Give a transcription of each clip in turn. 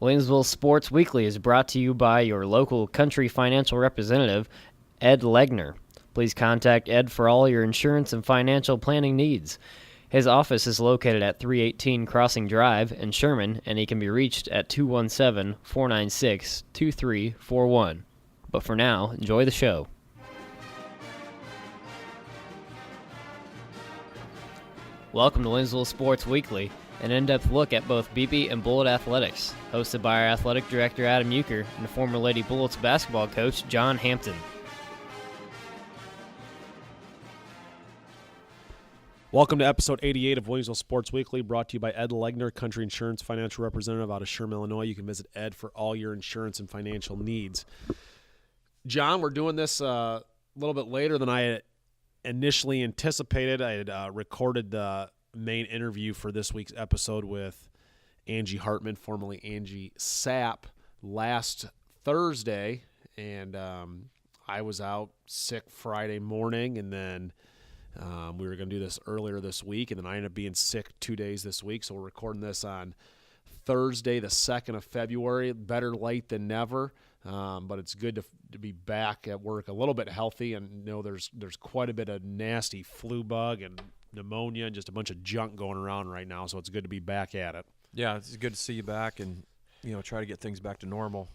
Williamsville Sports Weekly is brought to you by your local country financial representative, Ed Legner. Please contact Ed for all your insurance and financial planning needs. His office is located at 318 Crossing Drive in Sherman, and he can be reached at 217-496-2341. But for now, enjoy the show. Welcome to Williamsville Sports Weekly, an in-depth look at both BB and Bullet athletics, hosted by our athletic director Adam Euchre and former Lady Bullets basketball coach John Hampton. Welcome to episode 88 of Williamsville Sports Weekly, brought to you by Ed Legner, Country Insurance Financial Representative out of Sherman, Illinois. You can visit Ed for all your insurance and financial needs. John, we're doing this a little bit later than I had initially anticipated. I had recorded the main interview for this week's episode with Angie Hartman, formerly Angie Sapp, last Thursday, and I was out sick Friday morning, and then we were going to do this earlier this week, and then I ended up being sick 2 days this week, so we're recording this on Thursday, the 2nd of February. Better late than never, but it's good to be back at work a little bit healthy, and there's quite a bit of nasty flu bug and pneumonia and just a bunch of junk going around right now, so it's good to be back at it. Yeah, it's good to see you back and, try to get things back to normal.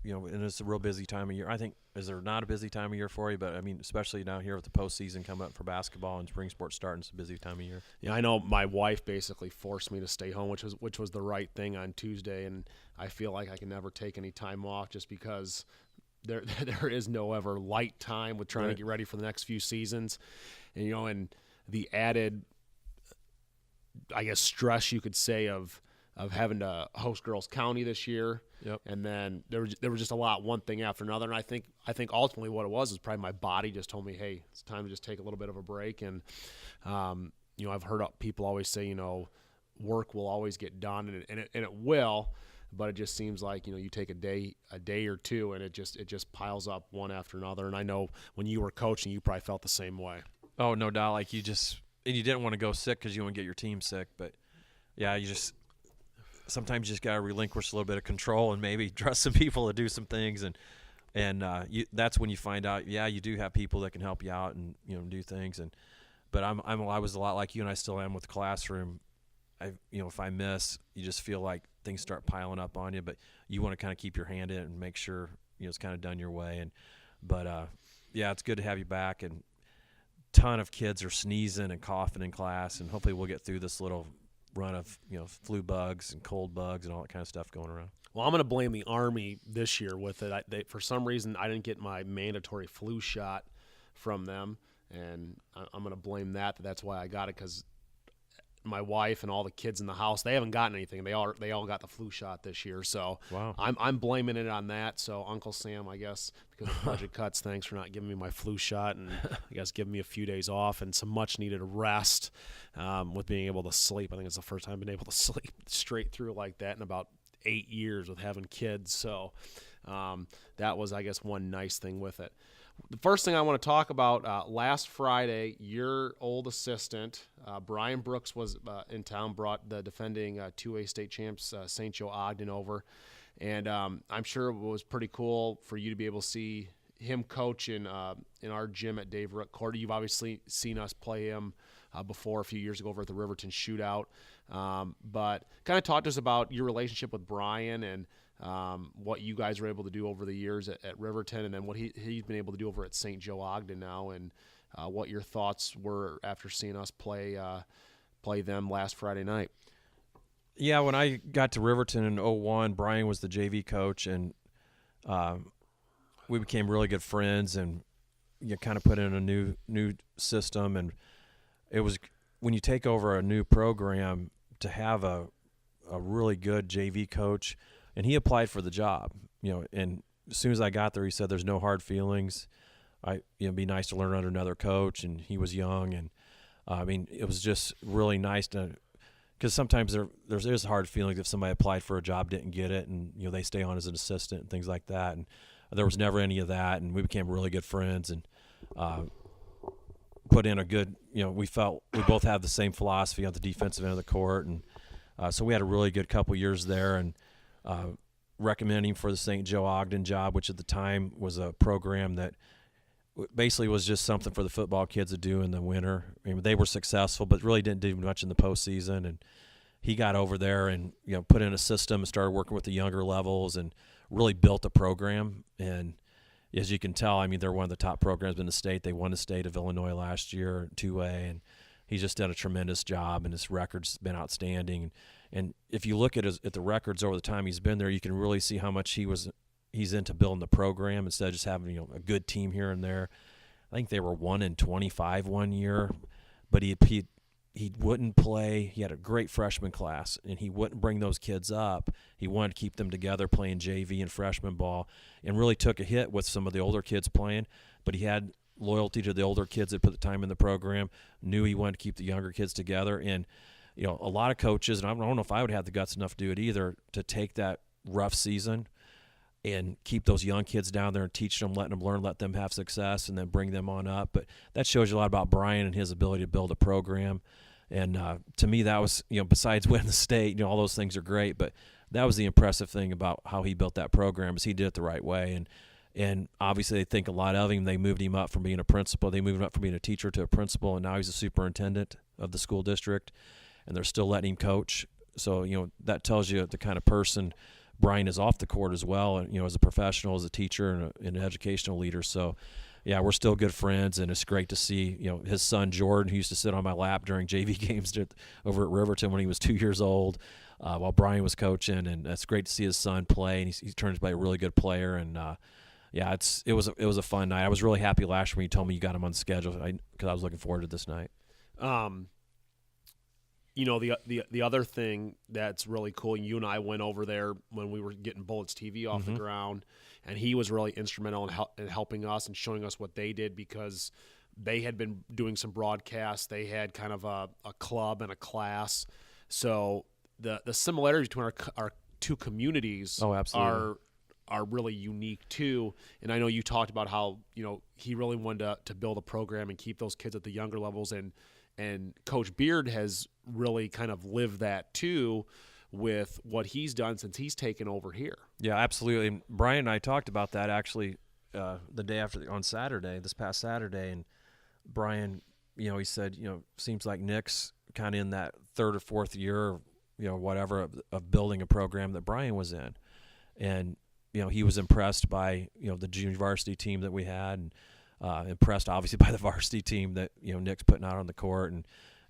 And it's a real busy time of year. I think, is there not a busy time of year for you? But, especially down here with the postseason coming up for basketball and spring sports starting, it's a busy time of year. Yeah, I know my wife basically forced me to stay home, which was the right thing on Tuesday, and I feel like I can never take any time off just because there is no ever light time with trying to get ready for the next few seasons. And, and the added, I guess, stress you could say of having to host Girls County this year. Yep. And then there was just a lot, one thing after another. And I think ultimately what it was is probably my body just told me, hey, it's time to just take a little bit of a break. And, I've heard people always say, work will always get done, and it will, but it just seems like, you take a day or two, and it just piles up one after another. And I know when you were coaching, you probably felt the same way. Oh, no doubt. Like and you didn't want to go sick because you want to get your team sick, but yeah, sometimes you just got to relinquish a little bit of control and maybe trust some people to do some things, and that's when you find out, you do have people that can help you out and do things. But I was a lot like you, and I still am with the classroom. If I miss, you just feel like things start piling up on you, but you want to kind of keep your hand in it and make sure it's kind of done your way. But it's good to have you back, and ton of kids are sneezing and coughing in class, and hopefully we'll get through this little run of flu bugs and cold bugs and all that kind of stuff going around. Well, I'm going to blame the Army this year with it. For some reason, I didn't get my mandatory flu shot from them, and I'm going to blame that. That's why I got it, because my wife and all the kids in the house, they haven't gotten anything. They all got the flu shot this year, so wow. I'm blaming it on that. So Uncle Sam, I guess, because of budget cuts, thanks for not giving me my flu shot, and I guess giving me a few days off and some much needed rest with being able to sleep. I think it's the first time I've been able to sleep straight through like that in about 8 years with having kids. So that was, I guess, one nice thing with it. The first thing I want to talk about, last Friday, your old assistant, Brian Brooks, was in town, brought the defending 2A state champs, St. Joe Ogden, over. And I'm sure it was pretty cool for you to be able to see him coach in our gym at Dave Rook Court. You've obviously seen us play him before a few years ago over at the Riverton Shootout. But kind of talk to us about your relationship with Brian and what you guys were able to do over the years at Riverton, and then what he's been able to do over at St. Joe Ogden now, and what your thoughts were after seeing us play them last Friday night. Yeah, when I got to Riverton in 2001, Brian was the JV coach, and we became really good friends, and kind of put in a new system. And it was, when you take over a new program, to have a really good JV coach. And he applied for the job, and as soon as I got there, he said, there's no hard feelings. It'd be nice to learn under another coach, and he was young. And it was just really nice because sometimes there's hard feelings if somebody applied for a job, didn't get it, and, they stay on as an assistant and things like that. And there was never any of that. And we became really good friends, and put in a good, we felt we both have the same philosophy on the defensive end of the court. And so we had a really good couple years there. And recommending for the St. Joe Ogden job, which at the time was a program that basically was just something for the football kids to do in the winter. I mean, they were successful, but really didn't do much in the postseason. And he got over there and put in a system and started working with the younger levels and really built a program. And as you can tell, I mean, they're one of the top programs in the state. They won the state of Illinois last year, 2A, and he's just done a tremendous job, and his record's been outstanding. And if you look at the records over the time he's been there, you can really see how much he's into building the program instead of just having a good team here and there. I think they were 1-25 one year, but he wouldn't play. He had a great freshman class, and he wouldn't bring those kids up. He wanted to keep them together playing JV and freshman ball, and really took a hit with some of the older kids playing, but he had loyalty to the older kids that put the time in the program, knew he wanted to keep the younger kids together. And a lot of coaches, and I don't know if I would have the guts enough to do it either, to take that rough season and keep those young kids down there and teach them, letting them learn, let them have success, and then bring them on up. But that shows you a lot about Brian and his ability to build a program. And to me, that was, besides winning the state, all those things are great, but that was the impressive thing about how he built that program, is he did it the right way. And obviously they think a lot of him. They moved him up from being a principal. They moved him up from being a teacher to a principal, and now he's a superintendent of the school district, and they're still letting him coach. So, that tells you the kind of person Brian is off the court as well, and, as a professional, as a teacher, and an educational leader. So, yeah, we're still good friends, and it's great to see, his son Jordan, who used to sit on my lap during JV games over at Riverton when he was 2 years old, while Brian was coaching, and it's great to see his son play, and he's turned out to be a really good player. And yeah, it was a fun night. I was really happy last year when you told me you got him on the schedule, because I was looking forward to this night. The other thing that's really cool, you and I went over there when we were getting Bullets TV off the ground, and he was really instrumental in helping us and showing us what they did, because they had been doing some broadcasts. They had kind of a club and a class. So the similarities between our two communities are really unique too. And I know you talked about how, he really wanted to build a program and keep those kids at the younger levels, and Coach Beard has really kind of lived that too with what he's done since he's taken over here. Yeah, absolutely. And Brian and I talked about that actually the day after on Saturday, this past Saturday. And Brian, he said, seems like Nick's kind of in that third or fourth year, whatever, of building a program that Brian was in. And, he was impressed by, the junior varsity team that we had, and impressed obviously by the varsity team that Nick's putting out on the court,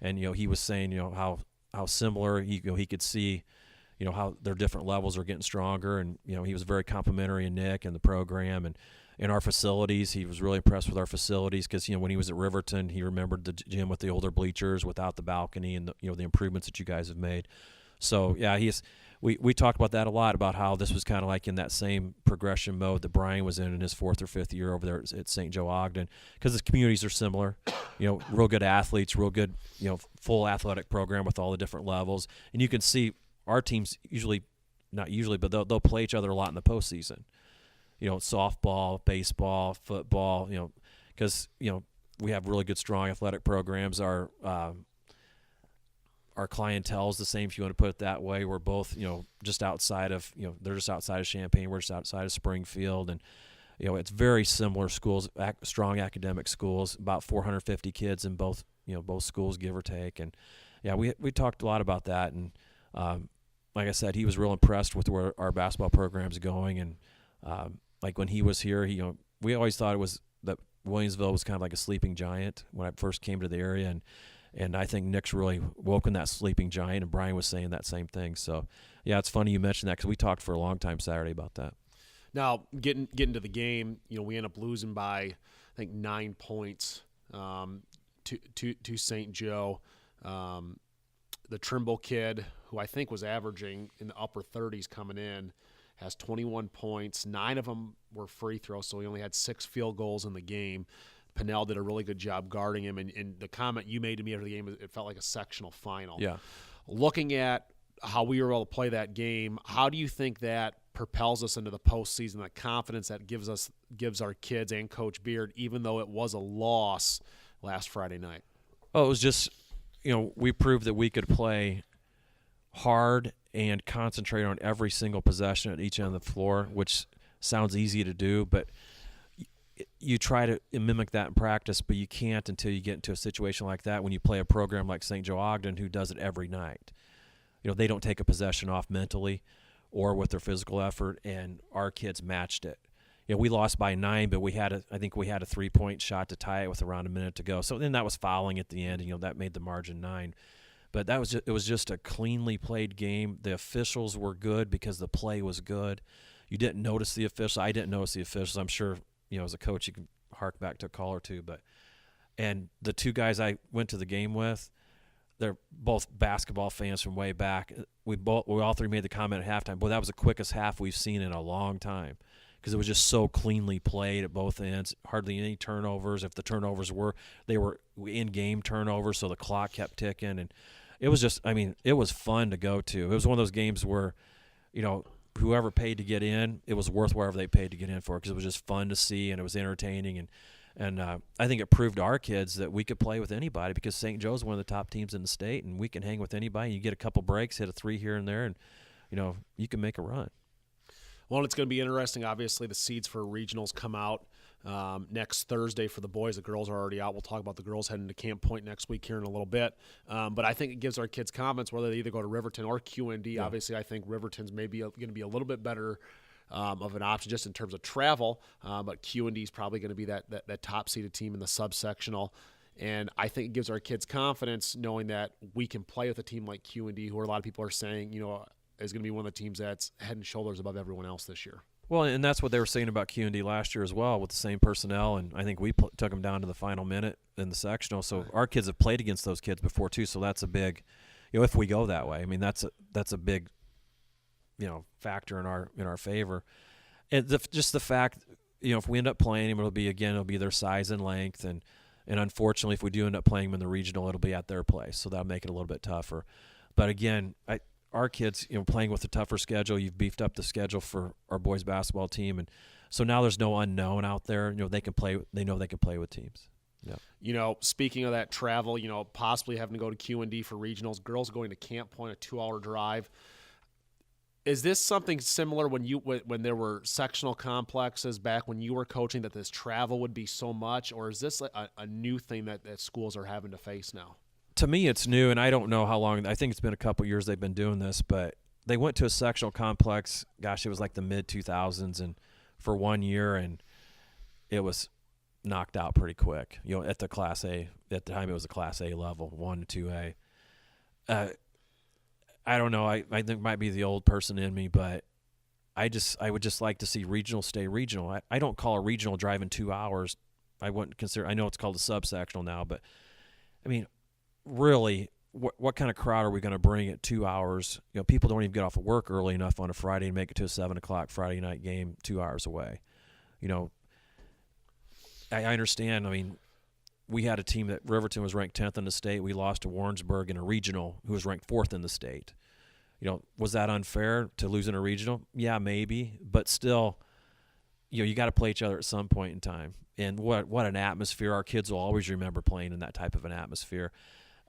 and he was saying how similar he could see how their different levels are getting stronger, and he was very complimentary of Nick and the program, and in our facilities he was really impressed with our facilities, because when he was at Riverton he remembered the gym with the older bleachers without the balcony, and the improvements that you guys have made. So yeah, we talked about that a lot, about how this was kind of like in that same progression mode that Brian was in his fourth or fifth year over there at St. Joe Ogden, because the communities are similar, real good athletes, real good, full athletic program with all the different levels. And you can see our teams not usually, but they'll play each other a lot in the postseason, softball, baseball, football, because, we have really good, strong athletic programs. Our clientele is the same, if you want to put it that way. We're both, just outside of, they're just outside of Champaign. We're just outside of Springfield. And, it's very similar schools, strong academic schools, about 450 kids in both schools, give or take. And, yeah, we talked a lot about that. And, like I said, he was real impressed with where our basketball program's going. And, like when he was here, we always thought it was that Williamsville was kind of like a sleeping giant when I first came to the area. And I think Nick's really woken that sleeping giant, and Brian was saying that same thing. So, yeah, it's funny you mentioned that, because we talked for a long time Saturday about that. Now, getting to the game, we end up losing by, I think, 9 points to St. Joe. The Trimble kid, who I think was averaging in the upper 30s coming in, has 21 points. 9 of them were free throws, so he only had 6 field goals in the game. Pennell did a really good job guarding him, and the comment you made to me after the game, it felt like a sectional final. Yeah. Looking at how we were able to play that game, how do you think that propels us into the postseason, that confidence that gives our kids and Coach Beard, even though it was a loss last Friday night? Oh, it was just, we proved that we could play hard and concentrate on every single possession at each end of the floor, which sounds easy to do, but you try to mimic that in practice, but you can't until you get into a situation like that when you play a program like St. Joe Ogden, who does it every night. They don't take a possession off mentally or with their physical effort, and our kids matched it. We lost by 9, but I think we had a 3-point shot to tie it with around a minute to go. So then that was fouling at the end, and that made the margin 9. But it was just a cleanly played game. The officials were good because the play was good. You didn't notice the officials. I didn't notice the officials. I'm sure, as a coach, you can hark back to a call or two. And the two guys I went to the game with, they're both basketball fans from way back. We all three made the comment at halftime, boy, that was the quickest half we've seen in a long time, because it was just so cleanly played at both ends. Hardly any turnovers. If the turnovers were, they were in-game turnovers, so the clock kept ticking. And it was just, it was fun to go to. It was one of those games where, whoever paid to get in, it was worth wherever they paid to get in for, because it was just fun to see and it was entertaining. And I think it proved to our kids that we could play with anybody, because St. Joe's one of the top teams in the state, and we can hang with anybody. You get a couple breaks, hit a 3 here and there, and, you can make a run. Well, it's going to be interesting. Obviously, the seeds for regionals come out next Thursday for the boys. The girls are already out. We'll talk about the girls heading to Camp Point next week here in a little bit. But I think it gives our kids confidence whether they either go to Riverton or QND. Yeah. Obviously, I think Riverton's maybe going to be a little bit better of an option just in terms of travel. But QND is probably going to be that top-seeded team in the subsectional. And I think it gives our kids confidence knowing that we can play with a team like QND, who a lot of people are saying, is going to be one of the teams that's head and shoulders above everyone else this year. Well, and that's what they were saying about QND last year as well, with the same personnel, and I think we took them down to the final minute in the sectional. So our kids have played against those kids before too. So that's a big, if we go that way, that's a big, factor in our favor. And just the fact, if we end up playing them, it'll be their size and length, and unfortunately, if we do end up playing them in the regional, it'll be at their place. So that'll make it a little bit tougher. But again, our kids, playing with a tougher schedule, you've beefed up the schedule for our boys basketball team, and so now there's no unknown out there. They can play. They know they can play with teams. Yeah. Speaking of that travel, possibly having to go to QND for regionals, girls going to Camp Point, a 2-hour drive. Is this something similar when there were sectional complexes back when you were coaching, that this travel would be so much, or is this a new thing that schools are having to face now? To me, it's new, and I don't know how long. I think it's been a couple years they've been doing this, but they went to a sectional complex. Gosh, it was like the mid-2000s, and for 1 year, and it was knocked out pretty quick. At the Class A, at the time it was a Class A level, 1 to 2A. I don't know. I think it might be the old person in me, but I would just like to see regional stay regional. I don't call a regional driving 2 hours. I wouldn't consider. I know it's called a subsectional now, but really, what kind of crowd are we going to bring at 2 hours? People don't even get off of work early enough on a Friday and make it to a 7 o'clock Friday night game 2 hours away. I understand. We had a team that Riverton was ranked 10th in the state. We lost to Warrensburg in a regional, who was ranked 4th in the state. Was that unfair to lose in a regional? Yeah, maybe, but still, you got to play each other at some point in time. And what an atmosphere! Our kids will always remember playing in that type of an atmosphere.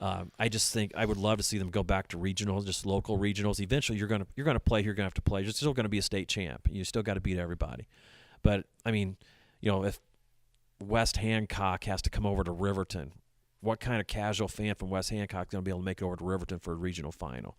I just think I would love to see them go back to regionals, just local regionals. Eventually, you're gonna play. You're gonna have to play. You're still gonna be a state champ. You still got to beat everybody. But if West Hancock has to come over to Riverton, what kind of casual fan from West Hancock is going to be able to make it over to Riverton for a regional final?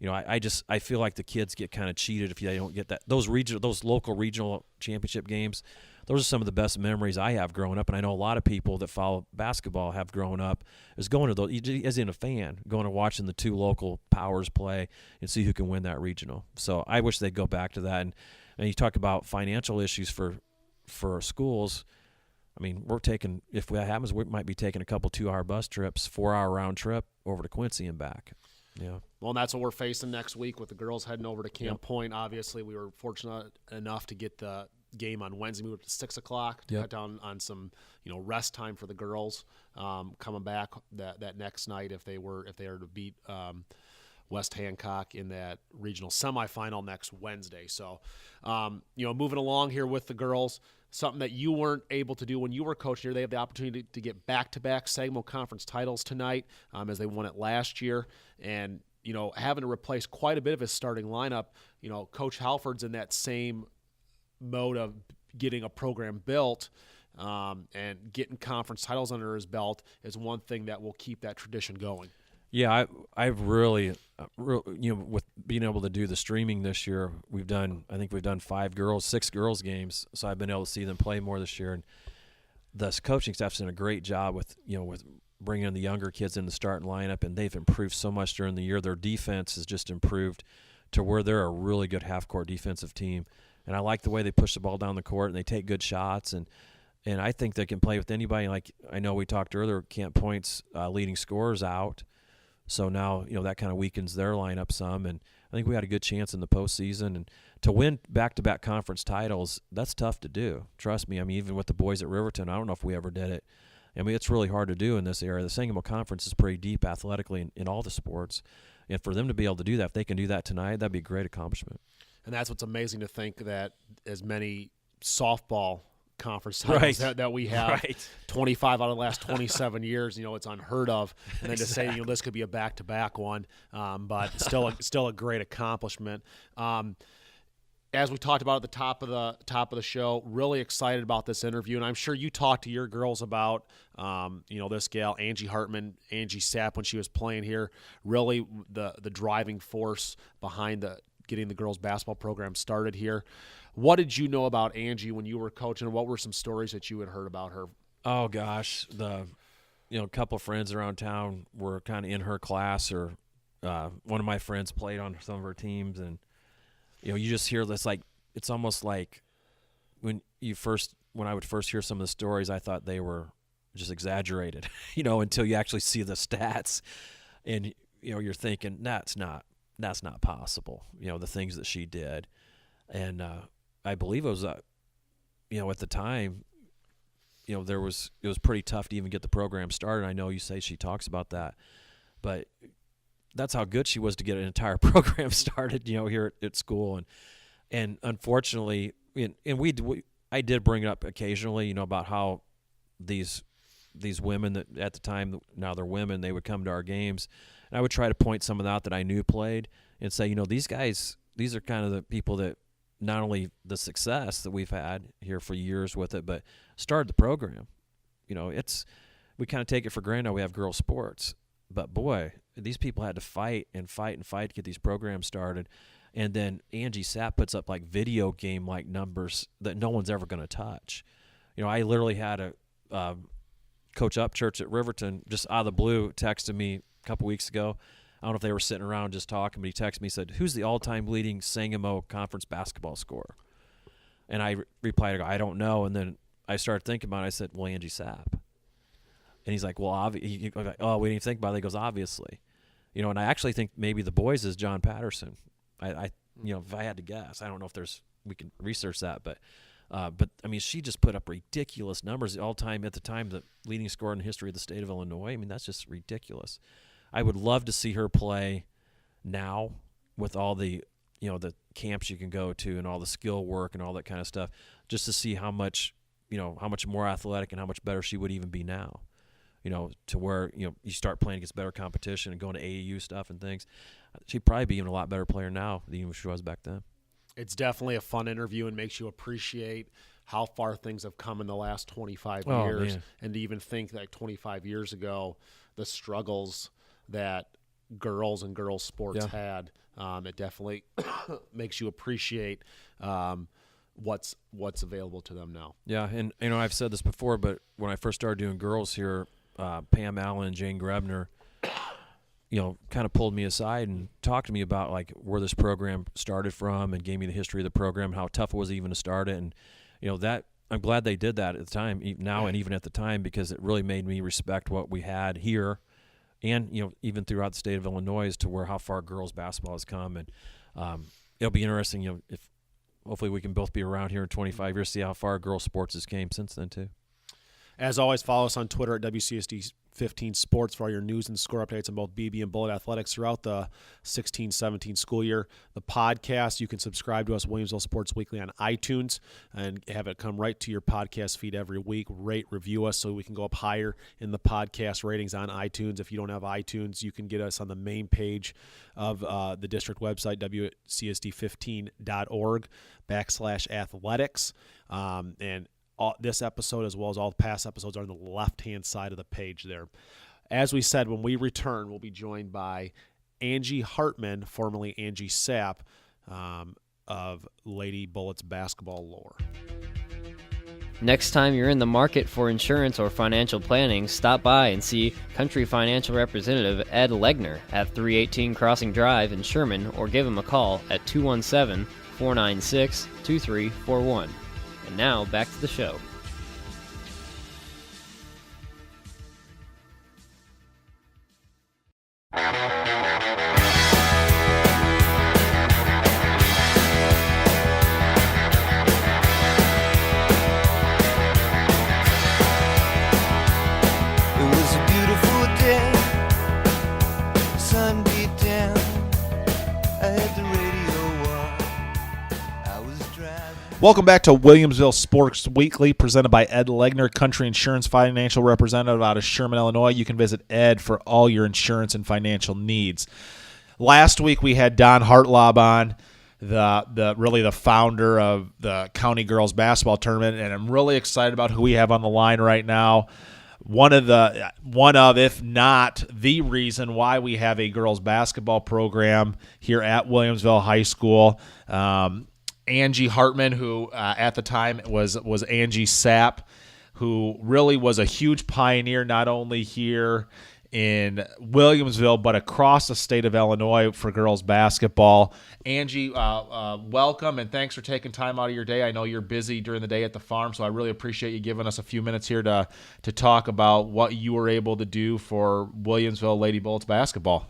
I feel like the kids get kind of cheated if they don't get that. Those local regional championship games, those are some of the best memories I have growing up, and I know a lot of people that follow basketball have grown up is going to those, as in a fan, going and watching the two local powers play and see who can win that regional. So I wish they'd go back to that. And you talk about financial issues for schools. We're taking, if that happens, we might be taking a couple 2-hour bus trips, 4-hour round trip over to Quincy and back. Yeah. Well, and that's what we're facing next week with the girls heading over to Camp Point. Obviously, we were fortunate enough to get the game on Wednesday. We went to 6 o'clock to cut down on some, rest time for the girls coming back that next night if they are to beat West Hancock in that regional semifinal next Wednesday. So, moving along here with the girls, something that you weren't able to do when you were coaching here. They have the opportunity to get back-to-back Saginaw Conference titles tonight as they won it last year. And having to replace quite a bit of his starting lineup. Coach Halford's in that same mode of getting a program built, and getting conference titles under his belt is one thing that will keep that tradition going. Yeah, I've really, with being able to do the streaming this year, I think we've done 6 girls games, so I've been able to see them play more this year, and the coaching staff's done a great job with bringing in the younger kids in the starting lineup, and they've improved so much during the year. Their defense has just improved to where they're a really good half-court defensive team, and I like the way they push the ball down the court and they take good shots, and I think they can play with anybody. Like I know we talked earlier, Camp Point's leading scorers out. So now, that kind of weakens their lineup some, and I think we had a good chance in the postseason. And to win back-to-back conference titles, that's tough to do. Trust me. I mean, even with the boys at Riverton, I don't know if we ever did it. I mean, it's really hard to do in this area. The Sangamo Conference is pretty deep athletically in all the sports. And for them to be able to do that, if they can do that tonight, that'd be a great accomplishment. And that's what's amazing to think that as many softball conference titles that we have, 25 out of the last 27 years, it's unheard of. And then to say, this could be a back-to-back one, but still a great accomplishment. As we talked about at the top of the show, really excited about this interview, and I'm sure you talked to your girls about, this gal Angie Hartman, Angie Sapp, when she was playing here. Really, the driving force behind getting the girls basketball program started here. What did you know about Angie when you were coaching, and what were some stories that you had heard about her? Oh gosh, a couple of friends around town were kind of in her class, or one of my friends played on some of her teams, and you just hear this, like it's almost like when I would first hear some of the stories, I thought they were just exaggerated, until you actually see the stats, and you're thinking that's not possible, the things that she did, and I believe it was at the time, it was pretty tough to even get the program started. I know you say she talks about that, but that's how good she was to get an entire program started, here at school. And unfortunately, I did bring it up occasionally, about how these women that at the time, now they're women, they would come to our games, and I would try to point some of that I knew played and say, these guys, these are kind of the people that not only the success that we've had here for years with it, but started the program. We kind of take it for granted we have girls sports, but boy, these people had to fight and fight and fight to get these programs started. And then Angie Sapp puts up like video game like numbers that no one's ever going to touch. I literally had a Coach Upchurch at Riverton just out of the blue texted me a couple weeks ago. I don't know if they were sitting around just talking, but he texted me and said, "Who's the all-time leading Sangamo Conference basketball scorer?" And I replied, "I don't know." And then I started thinking about it. I said, "Well, Angie Sapp." And he's like, "Well, oh, we didn't even think about it." He goes, "Obviously." And I actually think maybe the boys is John Patterson. I if I had to guess, I don't know if we can research that, but I mean, she just put up ridiculous numbers all-time at the time, the leading scorer in the history of the state of Illinois. I mean, that's just ridiculous. I would love to see her play now with all the the camps you can go to and all the skill work and all that kind of stuff, just to see how much more athletic and how much better she would even be now. To where you start playing against better competition and going to AAU stuff and things. She'd probably be even a lot better player now than even she was back then. It's definitely a fun interview and makes you appreciate how far things have come in the last 25 years. Man. And to even think like 25 years ago, the struggles that girls and girls sports had, it definitely makes you appreciate what's available to them now. Yeah, and I've said this before, but when I first started doing girls here, Pam Allen and Jane Grebner, kind of pulled me aside and talked to me about like where this program started from and gave me the history of the program, how tough it was even to start it, and that I'm glad they did that at the time, now and even at the time, because it really made me respect what we had here, and even throughout the state of Illinois, as to where how far girls basketball has come, and it'll be interesting, if hopefully we can both be around here in 25 years, see how far girls sports has came since then too. As always, follow us on Twitter at WCSD 15 Sports for all your news and score updates on both BB and Bullet athletics throughout the 16-17 school year. The podcast, you can subscribe to us, Williamsville Sports Weekly, on iTunes and have it come right to your podcast feed every week. Rate, review us so we can go up higher in the podcast ratings on iTunes. If you don't have iTunes, you can get us on the main page of the district website, wcsd15.org/athletics. And this episode, as well as all the past episodes, are on the left-hand side of the page there. As we said, when we return, we'll be joined by Angie Hartman, formerly Angie Sapp, of Lady Bullets basketball lore. Next time you're in the market for insurance or financial planning, stop by and see Country Financial Representative Ed Legner at 318 Crossing Drive in Sherman, or give him a call at 217-496-2341. And now, back to the show. Welcome back to Williamsville Sports Weekly, presented by Ed Legner, Country Insurance Financial Representative out of Sherman, Illinois. You can visit Ed for all your insurance and financial needs. Last week we had Don Hartlob on, the founder of the County Girls Basketball Tournament, and I'm really excited about who we have on the line right now. One of, if not the reason why we have a girls basketball program here at Williamsville High School. Angie Hartman, who at the time was Angie Sapp, who really was a huge pioneer not only here in Williamsville but across the state of Illinois for girls basketball. Angie, welcome, and thanks for taking time out of your day. I know you're busy during the day at the farm, so I really appreciate you giving us a few minutes here to talk about what you were able to do for Williamsville Lady Bullets basketball.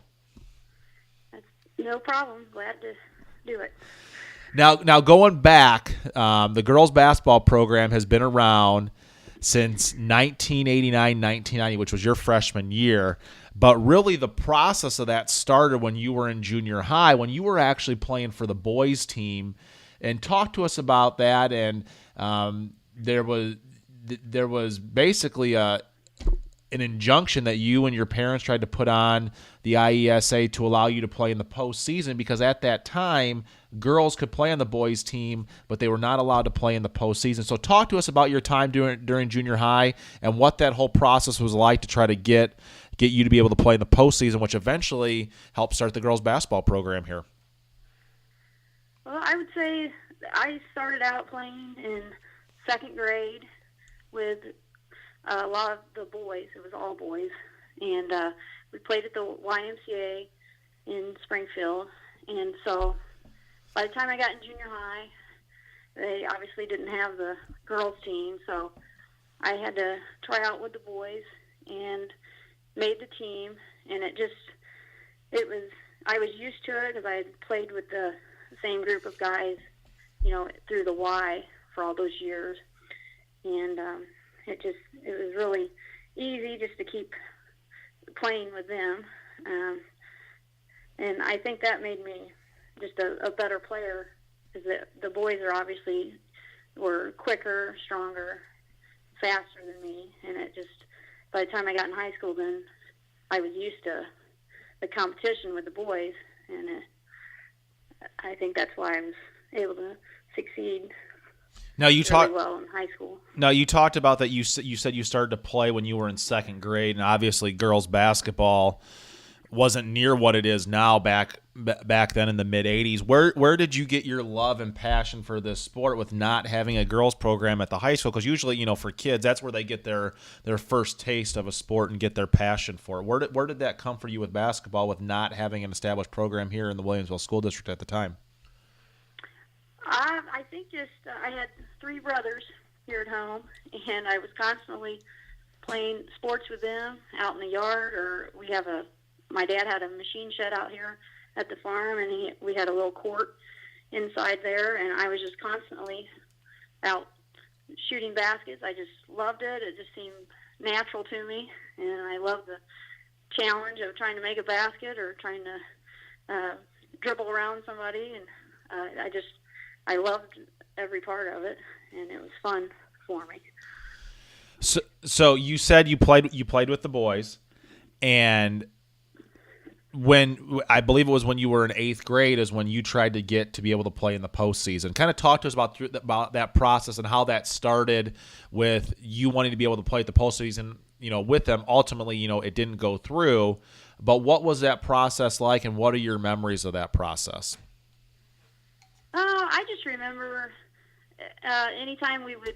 That's no problem. Glad to do it. Now going back, the girls basketball program has been around since 1989-1990, which was your freshman year. But really the process of that started when you were in junior high, when you were actually playing for the boys team. And talk to us about that. And there was basically an injunction that you and your parents tried to put on the IESA to allow you to play in the postseason, because at that time girls could play on the boys team, but they were not allowed to play in the postseason. So talk to us about your time during junior high and what that whole process was like to try to get you to be able to play in the postseason, which eventually helped start the girls basketball program here. Well, I would say I started out playing in second grade with a lot of the boys. It was all boys. And we played at the YMCA in Springfield. And so by the time I got in junior high, they obviously didn't have the girls team. So I had to try out with the boys and made the team. And I was used to it because I had played with the same group of guys, through the Y for all those years. And it was really easy just to keep playing with them. And I think that made me just a better player, because the boys were quicker, stronger, faster than me. And by the time I got in high school, then I was used to the competition with the boys. And I think that's why I was able to succeed really well in high school. Now, you talked about that. You said you started to play when you were in second grade, and obviously girls basketball wasn't near what it is now back then in the mid-'80s. Where did you get your love and passion for this sport with not having a girls program at the high school? Because usually, for kids, that's where they get their first taste of a sport and get their passion for it. Where did that come for you with basketball, with not having an established program here in the Williamsville School District at the time? I think I had three brothers here at home, and I was constantly playing sports with them out in the yard, or my dad had a machine shed out here at the farm, and we had a little court inside there, and I was just constantly out shooting baskets. I just loved it. It just seemed natural to me, and I love the challenge of trying to make a basket or trying to dribble around somebody, and I loved every part of it, and it was fun for me. So you said you played with the boys, and when I believe it was when you were in 8th grade is when you tried to get to be able to play in the postseason. Kind of talk to us about that process and how that started with you wanting to be able to play at the postseason, with them. Ultimately, it didn't go through, but what was that process like, and what are your memories of that process? I just remember anytime we would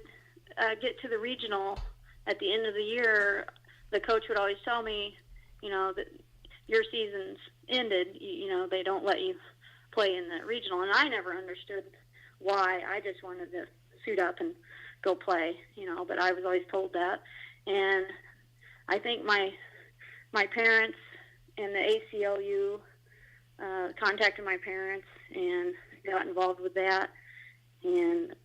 get to the regional at the end of the year, the coach would always tell me, that your season's ended. They don't let you play in the regional, and I never understood why. I just wanted to suit up and go play, but I was always told that. And I think my parents and the ACLU contacted my parents and got involved with that, and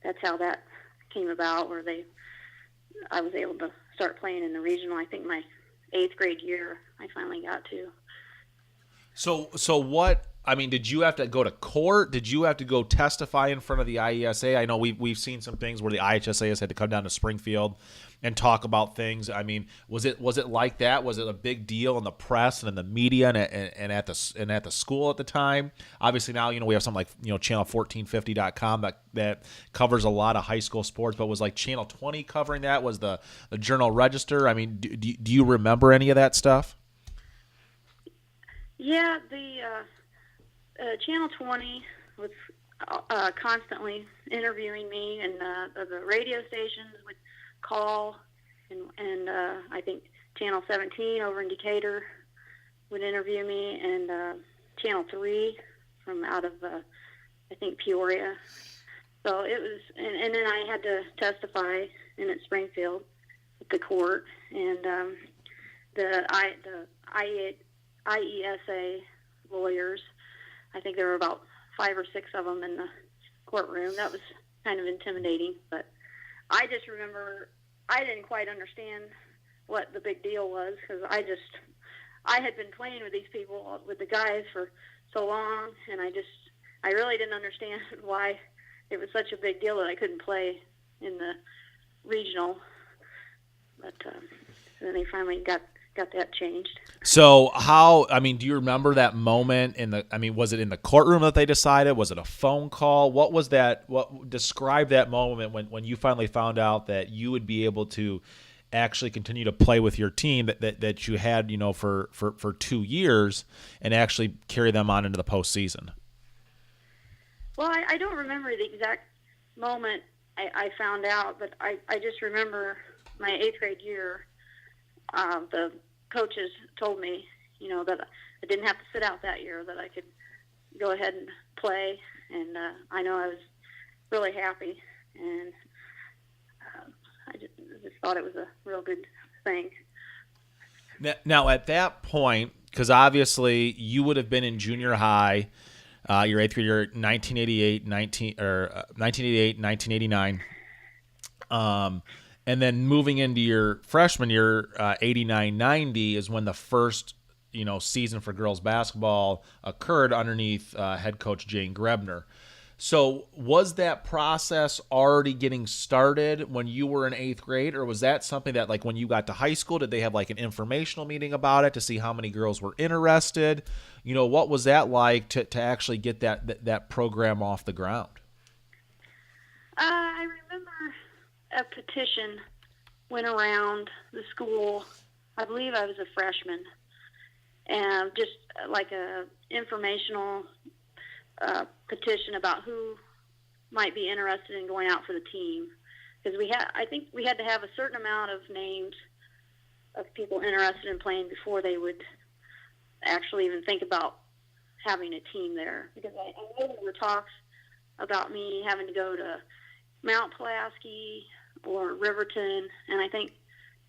that's how that came about, where I was able to start playing in the regional. I think my 8th grade year I finally got to. So what, did you have to go to court? Did you have to go testify in front of the IESA? I know we've seen some things where the IHSA has had to come down to Springfield and talk about things. Was it like that? Was it a big deal in the press and in the media and at the school at the time? Obviously now, we have something like, channel1450.com that covers a lot of high school sports, but was like Channel 20 covering that? Was the Journal Register? Do you remember any of that stuff? Yeah, the Channel 20 was constantly interviewing me, and the radio stations would call, and I think Channel 17 over in Decatur would interview me, and Channel 3 from out of, I think, Peoria. So it was, and then I had to testify in at Springfield at the court, and the IESA lawyers, I think there were about 5 or 6 of them in the courtroom. That was kind of intimidating, but I just remember I didn't quite understand what the big deal was, because I had been playing with these people, with the guys, for so long, and I really didn't understand why it was such a big deal that I couldn't play in the regional. But then they finally got that changed. So how, do you remember that moment was it in the courtroom that they decided? Was it a phone call? What was that? Describe that moment when you finally found out that you would be able to actually continue to play with your team that you had, for 2 years, and actually carry them on into the postseason? Well, I don't remember the exact moment I found out, but I just remember my 8th grade year. The coaches told me, that I didn't have to sit out that year, that I could go ahead and play, and I know I was really happy, and I just thought it was a real good thing. Now at that point, because obviously you would have been in junior high, your 8th grade year, 1988, 1989. And then moving into your freshman year, 89-90 is when the first, season for girls basketball occurred underneath head coach Jane Grebner. So was that process already getting started when you were in 8th grade, or was that something that, like, when you got to high school, did they have like an informational meeting about it to see how many girls were interested? What was that like to actually get that program off the ground? I remember a petition went around the school. I believe I was a freshman, and just like a informational petition about who might be interested in going out for the team, because I think we had to have a certain amount of names of people interested in playing before they would actually even think about having a team there. Because I know there were talks about me having to go to Mount Pulaski or Riverton, and I think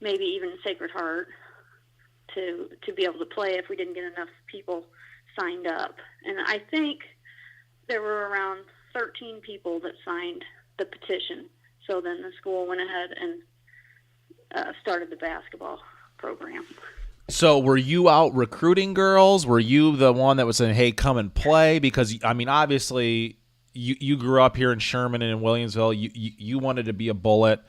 maybe even Sacred Heart to be able to play if we didn't get enough people signed up. And I think there were around 13 people that signed the petition. So then the school went ahead started the basketball program. So were you out recruiting girls? Were you the one that was saying, hey, come and play? Because, I mean, obviously you grew up here in Sherman and in Williamsville. You wanted to be a Bullet.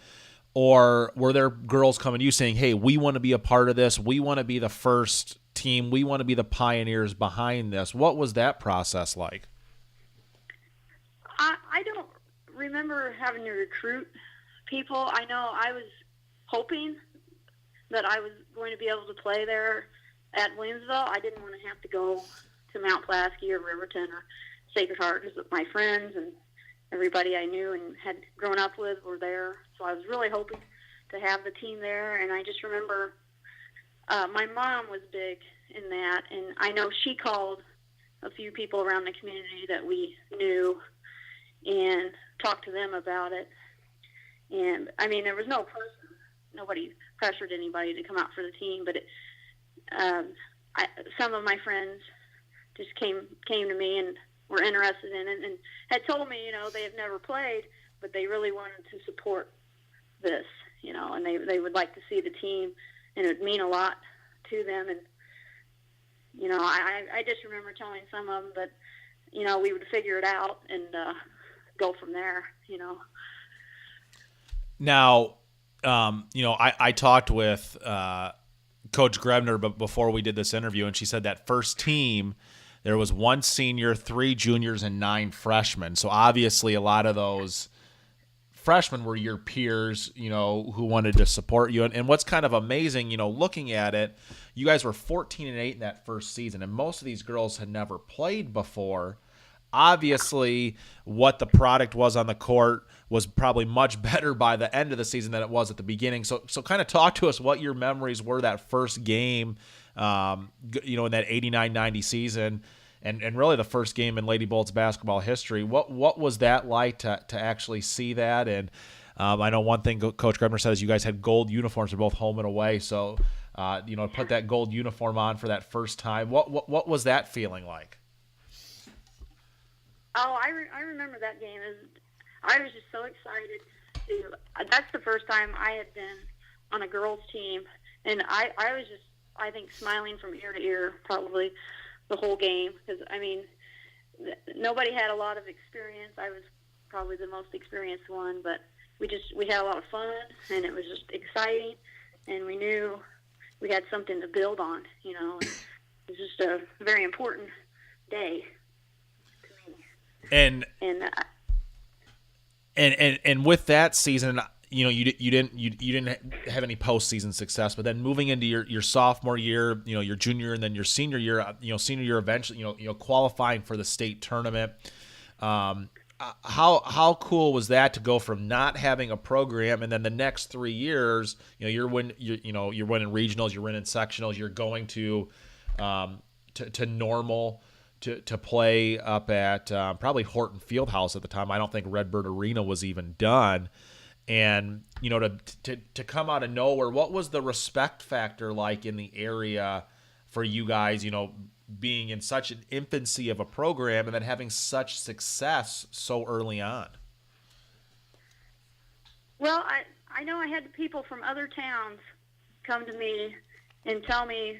Or were there girls coming to you saying, hey, we want to be a part of this. We want to be the first team. We want to be the pioneers behind this. What was that process like? I don't remember having to recruit people. I know I was hoping that I was going to be able to play there at Williamsville. I didn't want to have to go to Mount Pulaski or Riverton or Sacred Heart because my friends and everybody I knew and had grown up with were there. So I was really hoping to have the team there. And I just remember my mom was big in that. And I know she called a few people around the community that we knew and talked to them about it. And, I mean, there was nobody pressured anybody to come out for the team, but some of my friends just came to me and were interested in it and had told me, they had never played, but they really wanted to support this, and they would like to see the team, and it would mean a lot to them. And, I just remember telling some of them that, we would figure it out and go from there, Now, I talked with Coach Grebner before we did this interview, and she said that first team, there was 1 senior, 3 juniors, and 9 freshmen. So obviously a lot of those freshmen were your peers, who wanted to support you. And what's kind of amazing, looking at it, you guys were 14-8 in that first season, and most of these girls had never played before. Obviously, what the product was on the court was probably much better by the end of the season than it was at the beginning. So kind of talk to us what your memories were that first game, in that 89-90 season, and really the first game in Lady Bolts basketball history. What was that like to actually see that? And I know one thing Coach Grebner said is you guys had gold uniforms for both home and away. So, put that gold uniform on for that first time. What was that feeling like? Oh, I remember that game. I was just so excited. That's the first time I had been on a girls' team, and I was just, I think, smiling from ear to ear probably the whole game because, I mean, nobody had a lot of experience. I was probably the most experienced one, but we had a lot of fun, and it was just exciting, and we knew we had something to build on, It was just a very important day. And with that season, you didn't have any postseason success, but then moving into your sophomore year, your junior and then your senior year, senior year eventually, qualifying for the state tournament. How cool was that to go from not having a program and then the next 3 years, you're winning regionals, you're winning sectionals, you're going to Normal. To play up at probably Horton Fieldhouse at the time. I don't think Redbird Arena was even done. And, to come out of nowhere, what was the respect factor like in the area for you guys, being in such an infancy of a program and then having such success so early on? Well, I know I had people from other towns come to me and tell me,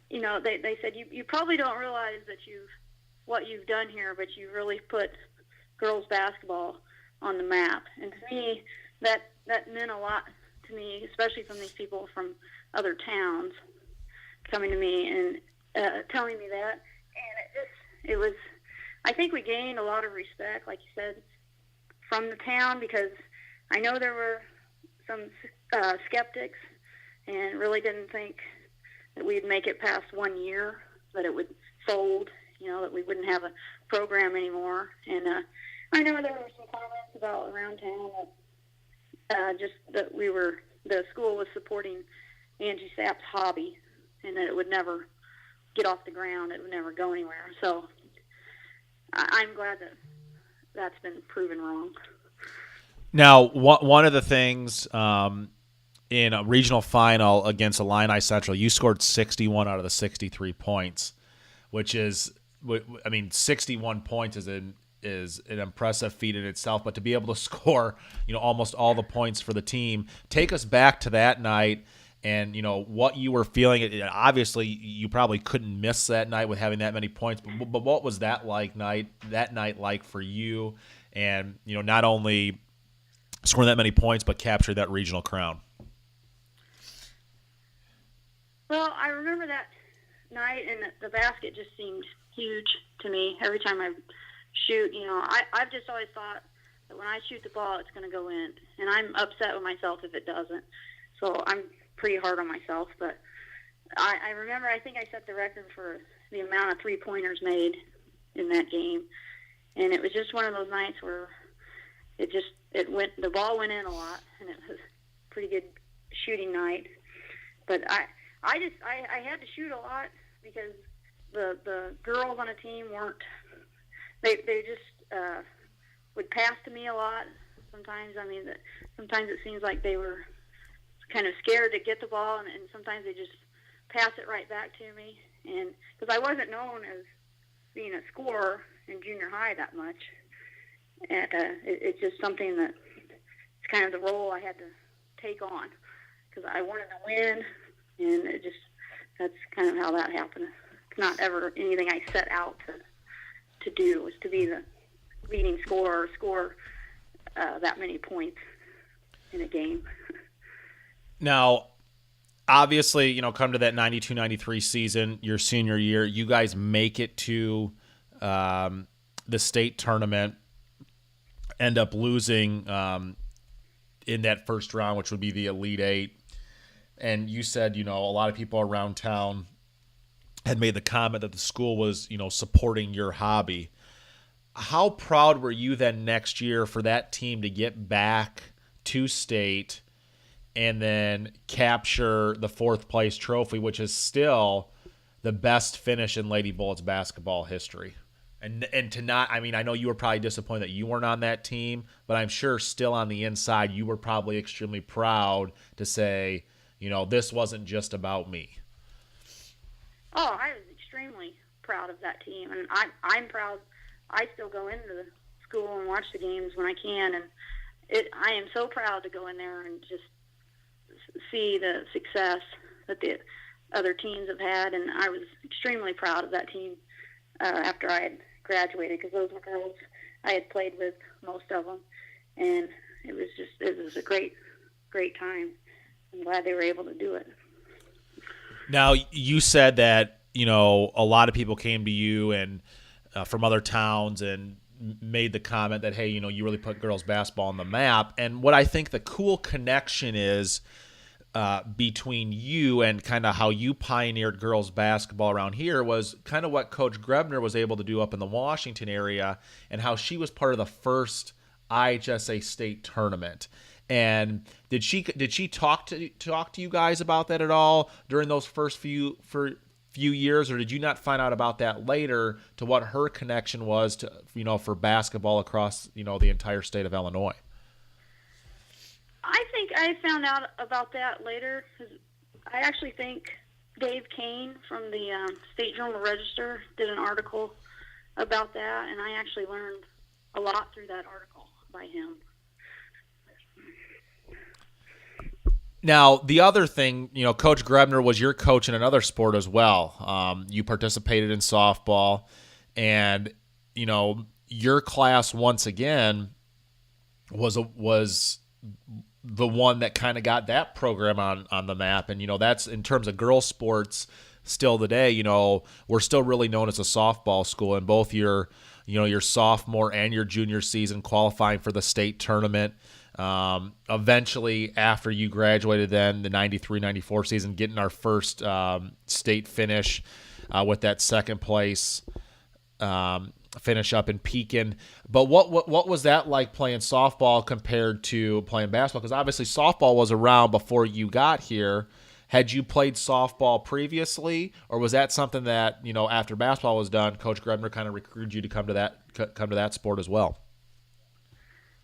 they said, you probably don't realize that what you've done here, but you really put girls basketball on the map. And to me, that meant a lot to me, especially from these people from other towns coming to me and telling me that. And it was, I think we gained a lot of respect, like you said, from the town, because I know there were some skeptics and really didn't think that we'd make it past 1 year, that it would fold, that we wouldn't have a program anymore. And I know there were some comments about around town that just that the school was supporting Angie Sapp's hobby and that it would never get off the ground, it would never go anywhere. So I'm glad that that's been proven wrong. Now, one of the things in a regional final against Illini Central, you scored 61 out of the 63 points, which is, 61 points is is an impressive feat in itself. But to be able to score, almost all the points for the team, take us back to that night and, what you were feeling. Obviously, you probably couldn't miss that night with having that many points. But what was that night like for you? And, not only scoring that many points, but capture that regional crown. Well, I remember that night, and the basket just seemed huge to me. Every time I shoot, I've just always thought that when I shoot the ball, it's going to go in, and I'm upset with myself if it doesn't. So I'm pretty hard on myself, but I remember I think I set the record for the amount of three-pointers made in that game, and it was just one of those nights where the ball went in a lot, and it was a pretty good shooting night. But I had to shoot a lot because the girls on the team they just would pass to me a lot. Sometimes sometimes it seems like they were kind of scared to get the ball, and sometimes they just pass it right back to me. And because I wasn't known as being a scorer in junior high that much, and it's just something that it's kind of the role I had to take on because I wanted to win, and that's kind of how that happened. It's not ever anything I set out to do, was to be the leading scorer or score that many points in a game. Now, obviously, come to that 92-93 season, your senior year, you guys make it to the state tournament, end up losing in that first round, which would be the Elite Eight. And you said, a lot of people around town had made the comment that the school was, supporting your hobby. How proud were you then next year for that team to get back to state and then capture the fourth place trophy, which is still the best finish in Lady Bullets basketball history? And to not, I know you were probably disappointed that you weren't on that team, but I'm sure still on the inside you were probably extremely proud to say, this wasn't just about me. Oh, I was extremely proud of that team, and I'm proud. I still go into the school and watch the games when I can, and I am so proud to go in there and just see the success that the other teams have had, and I was extremely proud of that team after I had graduated, because those were girls I had played with, most of them, and it was a great time. I'm glad they were able to do it. Now, you said that, a lot of people came to you and from other towns and made the comment that, hey, you really put girls basketball on the map. And what I think the cool connection is between you and kind of how you pioneered girls basketball around here was kind of what Coach Grebner was able to do up in the Washington area, and how she was part of the first IHSA state tournament. And did she talk to you guys about that at all during those first few years, or did you not find out about that later, to what her connection was to for basketball across the entire state of Illinois? I think I found out about that later, because I actually think Dave Kane from the State Journal-Register did an article about that, and I actually learned a lot through that article by him. Now, the other thing, Coach Grebner was your coach in another sport as well. You participated in softball, and, your class once again was the one that kind of got that program on the map. And, that's in terms of girls sports still today, we're still really known as a softball school, and both your sophomore and your junior season qualifying for the state tournament. Eventually, after you graduated, then the 93-94 season, getting our first state finish with that second place finish up in Pekin. But what was that like playing softball compared to playing basketball? Because obviously softball was around before you got here. Had you played softball previously, or was that something that after basketball was done, Coach Grebner kind of recruited you to come to that sport as well?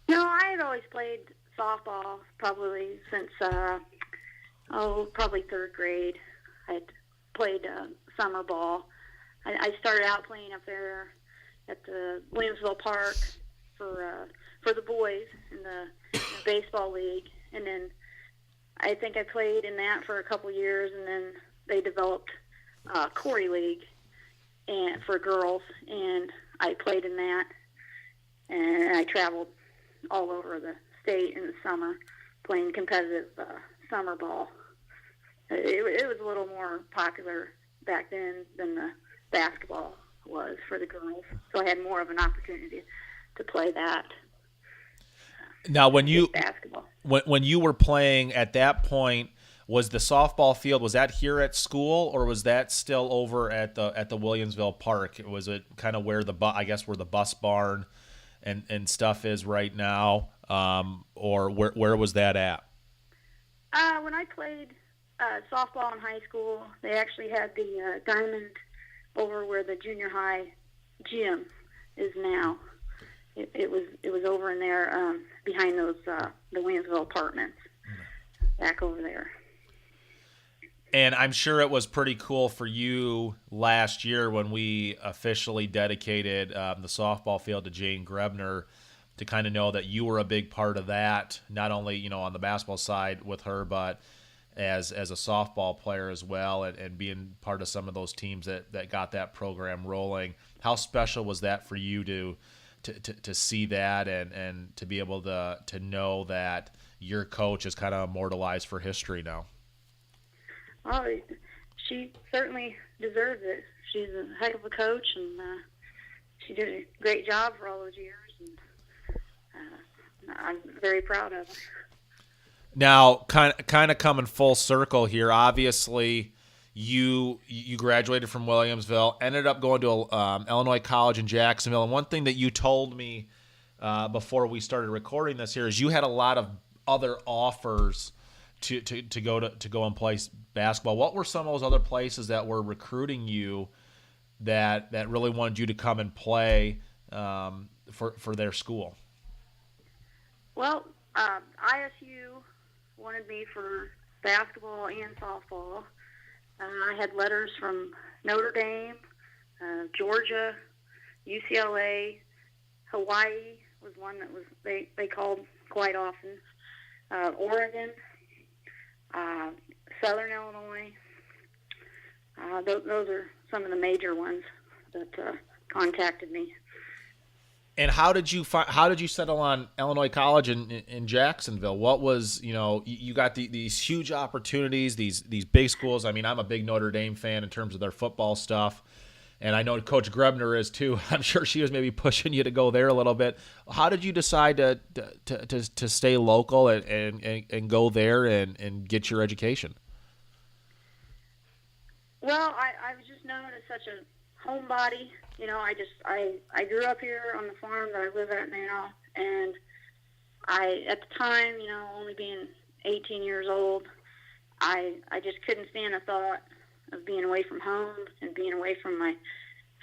No, I had always played softball probably since, probably third grade. I had played summer ball. I started out playing up there at the Williamsville Park for the boys in the baseball league, and then I think I played in that for a couple years, and then they developed Corey League and for girls, and I played in that, and I traveled all over the state in the summer playing competitive summer ball. It was a little more popular back then than the basketball was for the girls, so I had more of an opportunity to play that. Now, when you basketball. when you were playing at that point, was the softball field, was that here at school, or was that still over at the Williamsville Park? Was it kind of where where the bus barn and stuff is right now, or where was that at? When I played softball in high school, they actually had the diamond over where the junior high gym is now. It was over in there behind those the Williamsville apartments, back over there. And I'm sure it was pretty cool for you last year when we officially dedicated the softball field to Jane Grebner, to kind of know that you were a big part of that, not only on the basketball side with her, but as a softball player as well, and being part of some of those teams that got that program rolling. How special was that for you to see that and to be able to know that your coach is kind of immortalized for history now? Oh, she certainly deserves it. She's a heck of a coach, and she did a great job for all those years, and I'm very proud of her. Now, kind of coming full circle here, obviously you graduated from Williamsville, ended up going to Illinois College in Jacksonville, and one thing that you told me before we started recording this here is you had a lot of other offers to go and play basketball. What were some of those other places that were recruiting you that really wanted you to come and play for their school? Well, ISU wanted me for basketball and softball. I had letters from Notre Dame, Georgia, UCLA, Hawaii was one that was they called quite often, Oregon, Southern Illinois. Those are some of the major ones that contacted me. And how did you settle on Illinois College in Jacksonville? What was, you got these huge opportunities, these big schools. I mean, I'm a big Notre Dame fan in terms of their football stuff, and I know Coach Grebner is too. I'm sure she was maybe pushing you to go there a little bit. How did you decide to stay local and go there and get your education? Well, I was just known as such a homebody. I grew up here on the farm that I live at now, and at the time, only being 18 years old, I just couldn't stand the thought of being away from home and being away from my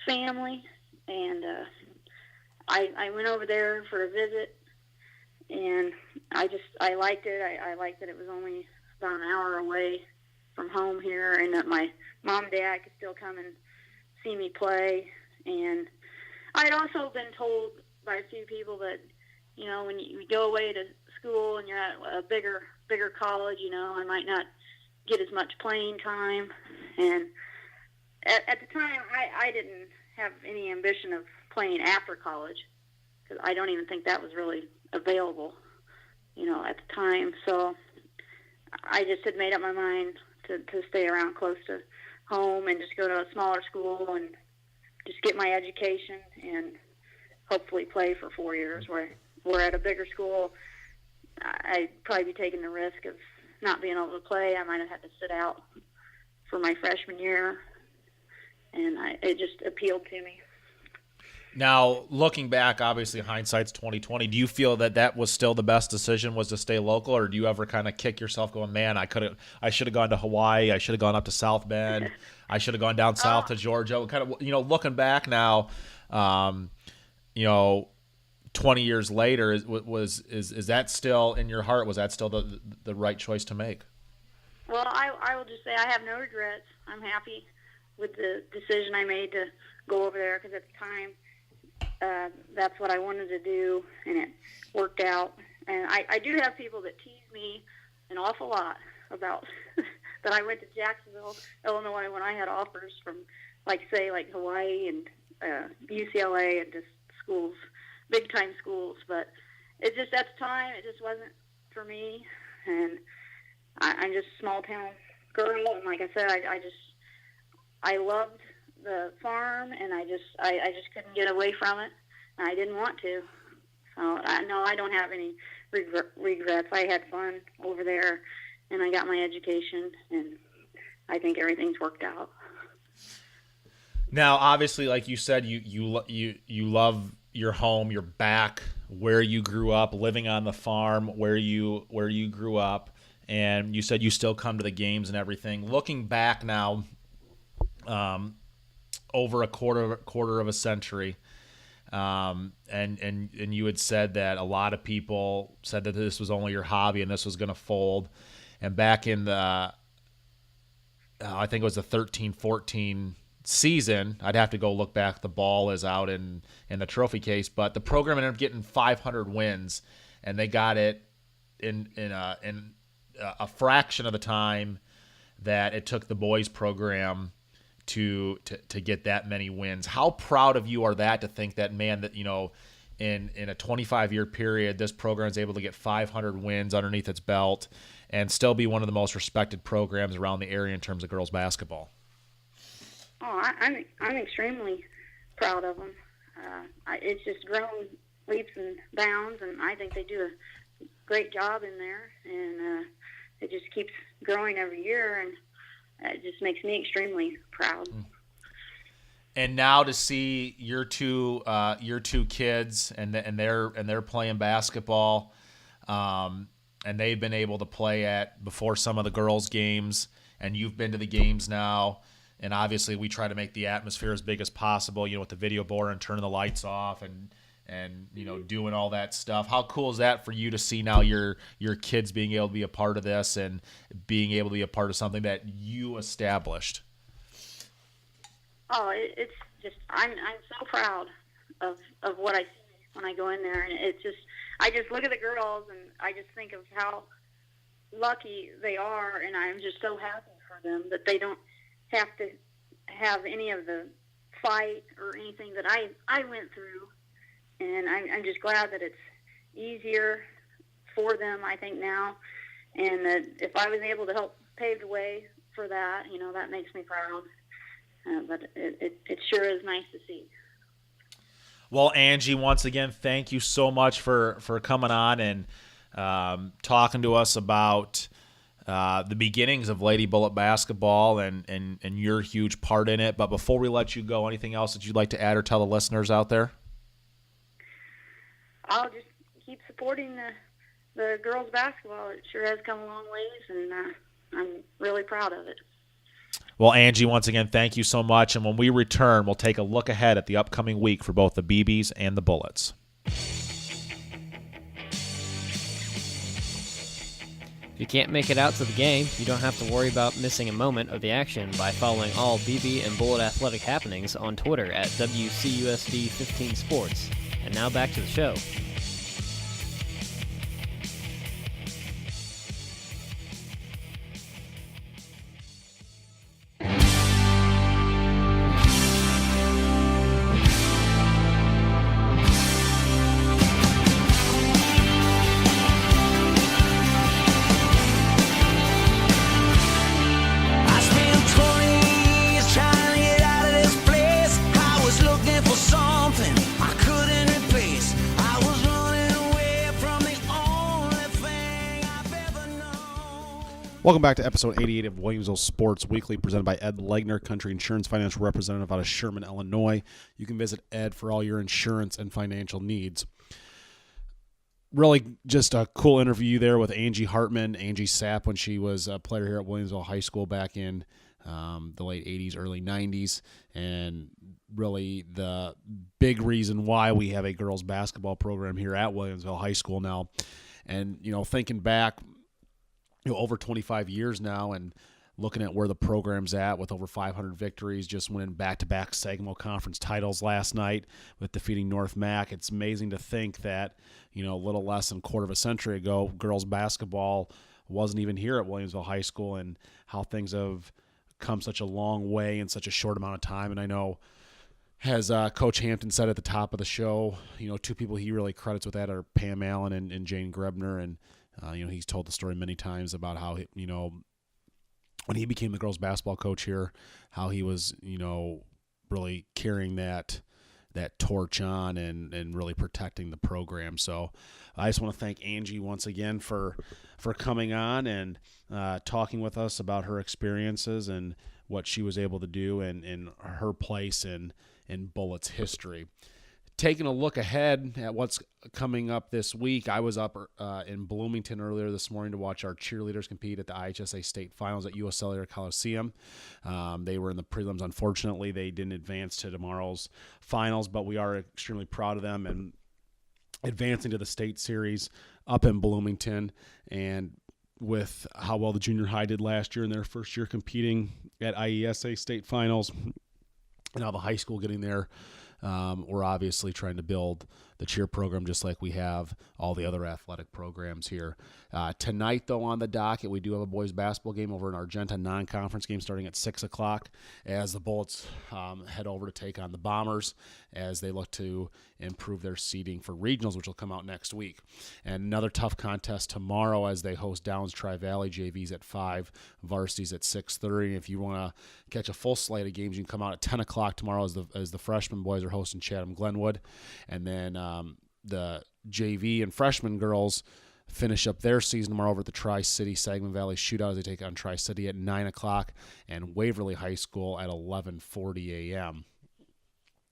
family, and I went over there for a visit, and I liked it. I liked that it was only about an hour away from home here, and that my mom and dad could still come and see me play. And I'd also been told by a few people that, when you go away to school and you're at a bigger college, I might not get as much playing time. And at the time, I didn't have any ambition of playing after college, because I don't even think that was really available, at the time. So I just had made up my mind to stay around close to home and just go to a smaller school and just get my education and hopefully play for 4 years. Where at a bigger school, I'd probably be taking the risk of not being able to play. I might have had to sit out for my freshman year, and it just appealed to me. Now, looking back, obviously hindsight's 2020. Do you feel that was still the best decision, was to stay local, or do you ever kind of kick yourself going, man, I should have gone to Hawaii, I should have gone up to South Bend, I should have gone down south to Georgia? Kind of, looking back now, 20 years later, is that still in your heart? Was that still the right choice to make? Well, I will just say I have no regrets. I'm happy with the decision I made to go over there, because at the time, that's what I wanted to do, and it worked out. And I do have people that tease me an awful lot about that I went to Jacksonville, Illinois, when I had offers from, like Hawaii and UCLA and just schools, big-time schools. But it just, at the time, it just wasn't for me. And I'm just a small-town girl, and like I said, I loved the farm, and I just couldn't get away from it. I didn't want to. So I don't have any regrets. I had fun over there, and I got my education, and I think everything's worked out. Now, obviously, like you said, you love your home. You're back where you grew up, living on the farm where you grew up, and you said you still come to the games and everything. Looking back now, over a quarter of a century. And you had said that a lot of people said that this was only your hobby and this was going to fold. And back in the, I think it was the 13-14 season, I'd have to go look back. The ball is out in the trophy case, but the program ended up getting 500 wins, and they got it in a fraction of the time that it took the boys program to get that many wins. How proud of you are that, to think that, man, that, in a 25-year period, this program is able to get 500 wins underneath its belt and still be one of the most respected programs around the area in terms of girls basketball? Oh, I'm extremely proud of them. It's just grown leaps and bounds, and I think they do a great job in there, and it just keeps growing every year, and it just makes me extremely proud. And now to see your two kids and they're playing basketball, and they've been able to play before some of the girls' games, and you've been to the games now. And obviously, we try to make the atmosphere as big as possible, with the video board and turning the lights off and doing all that stuff. How cool is that for you to see now your kids being able to be a part of this and being able to be a part of something that you established? Oh, it's just, I'm so proud of what I see when I go in there, and it's just, I just look at the girls and I just think of how lucky they are, and I'm just so happy for them that they don't have to have any of the fight or anything that I went through. And I'm just glad that it's easier for them, I think, now. And that if I was able to help pave the way for that, that makes me proud. But it sure is nice to see. Well, Angie, once again, thank you so much for coming on and talking to us about the beginnings of Lady Bullet basketball and your huge part in it. But before we let you go, anything else that you'd like to add or tell the listeners out there? I'll just keep supporting the girls' basketball. It sure has come a long ways, and I'm really proud of it. Well, Angie, once again, thank you so much. And when we return, we'll take a look ahead at the upcoming week for both the BBs and the Bullets. If you can't make it out to the game, you don't have to worry about missing a moment of the action by following all BB and Bullet athletic happenings on Twitter at WCUSD15Sports. And now back to the show. Welcome back to episode 88 of Williamsville Sports Weekly, presented by Ed Legner, Country Insurance Financial Representative out of Sherman, Illinois. You can visit Ed for all your insurance and financial needs. Really just a cool interview there with Angie Hartman, Angie Sapp, when she was a player here at Williamsville High School back in the late 80s, early 90s, and really the big reason why we have a girls basketball program here at Williamsville High School now. And, thinking back, over 25 years now, and looking at where the program's at with over 500 victories, just winning back-to-back Saginaw Conference titles last night with defeating North Mac. It's amazing to think that, a little less than a quarter of a century ago, girls basketball wasn't even here at Williamsville High School, and how things have come such a long way in such a short amount of time. And I know, as Coach Hampton said at the top of the show, two people he really credits with that are Pam Allen and Jane Grebner. And, he's told the story many times about how, when he became the girls basketball coach here, how he was, really carrying that torch on and really protecting the program. So I just want to thank Angie once again for coming on and talking with us about her experiences and what she was able to do and her place in Bullitt's history. Taking a look ahead at what's coming up this week, I was up in Bloomington earlier this morning to watch our cheerleaders compete at the IHSA state finals at US Cellular Coliseum. They were in the prelims. Unfortunately, they didn't advance to tomorrow's finals, but we are extremely proud of them and advancing to the state series up in Bloomington. And with how well the junior high did last year in their first year competing at IESA state finals, and now the high school getting there, we're obviously trying to build the cheer program just like we have all the other athletic programs here. Tonight, though, on the docket, we do have a boys basketball game over in Argenta, non-conference game starting at 6 o'clock as the Bullets head over to take on the Bombers as they look to improve their seeding for regionals, which will come out next week. And another tough contest tomorrow as they host Downs Tri-Valley. JVs at 5, varsities at 6:30. If you want to catch a full slate of games, you can come out at 10 o'clock tomorrow as the freshman boys are hosting Chatham Glenwood. And then the JV and freshman girls finish up their season tomorrow over at the Tri-City Saginaw Valley Shootout as they take on Tri-City at 9 o'clock and Waverly High School at 11:40 a.m.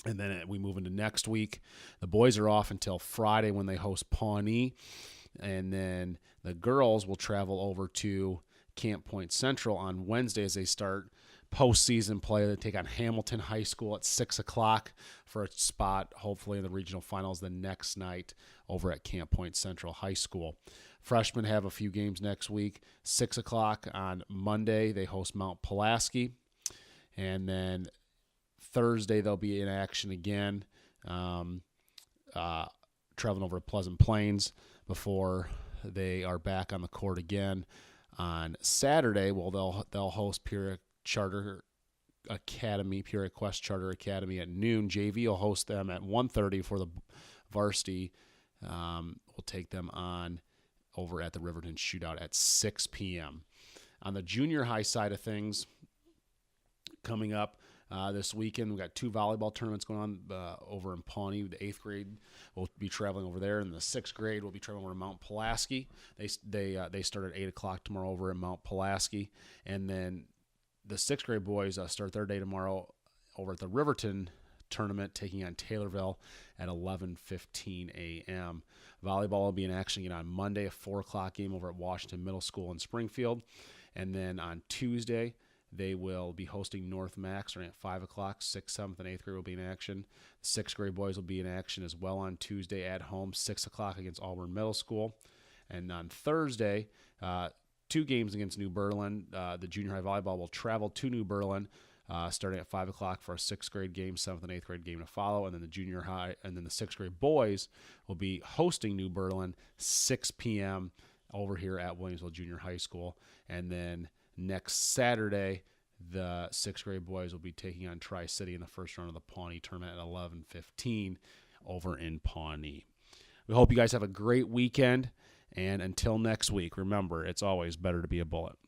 And then we move into next week. The boys are off until Friday when they host Pawnee. And then the girls will travel over to Camp Point Central on Wednesday as they start postseason play. They take on Hamilton High School at 6 o'clock for a spot, hopefully in the regional finals the next night over at Camp Point Central High School. Freshmen have a few games next week. 6 o'clock on Monday, they host Mount Pulaski. And then Thursday, they'll be in action again, traveling over to Pleasant Plains before they are back on the court again on Saturday. Well, they'll host Peoria Charter Academy, Peoria Quest Charter Academy at noon. JV will host them at 1:30 for the varsity. We'll take them on over at the Riverton Shootout at 6 p.m. On the junior high side of things, coming up this weekend, we've got 2 volleyball tournaments going on over in Pawnee. The 8th grade will be traveling over there, and the 6th grade will be traveling over to Mount Pulaski. They start at 8 o'clock tomorrow over in Mount Pulaski, and then the 6th grade boys start their day tomorrow over at the Riverton tournament, taking on Taylorville at 11:15 a.m. Volleyball will be in action again on Monday, a 4 o'clock game over at Washington Middle School in Springfield, and then on Tuesday they will be hosting North Mac starting at 5 o'clock. 6th, 7th, and 8th grade will be in action. The 6th grade boys will be in action as well on Tuesday at home, 6 o'clock against Auburn Middle School. And on Thursday, 2 games against New Berlin. The junior high volleyball will travel to New Berlin starting at 5 o'clock for a 6th grade game, 7th and 8th grade game to follow. And then the junior high and then the 6th grade boys will be hosting New Berlin 6 p.m. over here at Williamsville Junior High School. And then next Saturday, the 6th grade boys will be taking on Tri-City in the first round of the Pawnee tournament at 11:15 over in Pawnee. We hope you guys have a great weekend. And until next week, remember, it's always better to be a Bullet.